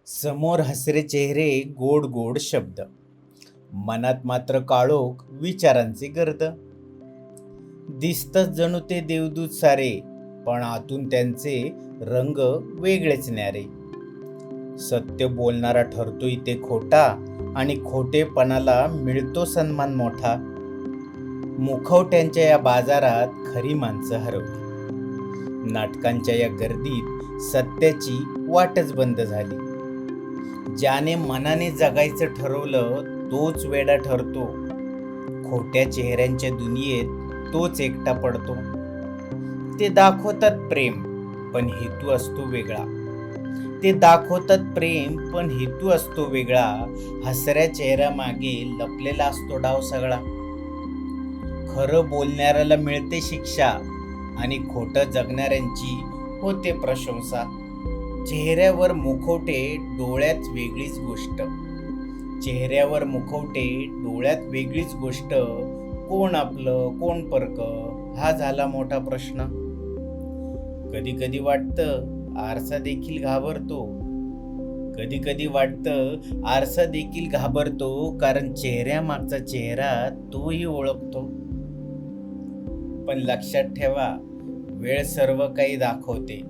समोर हसरे चेहरे, गोड गोड शब्द, मनात मात्र काळोख, विचारांचे गर्द. दिसतच जणू ते देवदूत सारे, पण आतून त्यांचे रंग वेगळेच न्यारे. सत्य बोलणारा ठरतो इथे खोटा, आणि खोटेपणाला मिळतो सन्मान मोठा. मुखवट्यांच्या या बाजारात खरी माणसं हरवली. नाटकांच्या या गर्दीत सत्याची वाटच बंद झाली. ज्याने मनाने जगायचं ठरवलं तोच वेडा ठरतो. खोट्या चेहऱ्यांच्या दुनियेत तोच एकटा पडतो. ते दाखवतात प्रेम, पण हेतू असतो वेगळा. ते दाखवतात प्रेम, पण हेतू असतो वेगळा. हसऱ्या चेहऱ्यामागे लपलेला असतो डाव सगळा. खरं बोलणाऱ्याला मिळते शिक्षा, आणि खोटं जगणाऱ्यांची होते प्रशंसा. चेहऱ्यावर मुखवटे, डोळ्यात वेगळीच गोष्ट. चेहऱ्यावर मुखवटे, डोळ्यात वेगळीच गोष्ट. कोण आपलं, कोण परकं, हा झाला मोठा प्रश्न. कधी कधी वाटतं आरसा देखील घाबरतो. कधी कधी वाटतं आरसा देखील घाबरतो, कारण चेहऱ्यामागचा चेहरा तोही ओळखतो. पण लक्षात ठेवा, वेळ सर्व काही दाखवते.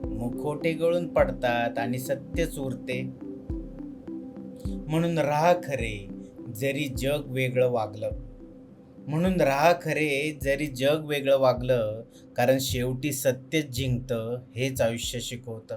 मुखवटे गळून पडतात आणि सत्यच उरते. म्हणून राहा खरे, जरी जग वेगळं वागलं. म्हणून राहा खरे, जरी जग वेगळं वागलं, कारण शेवटी सत्यच जिंकतं हेच आयुष्य शिकवतं.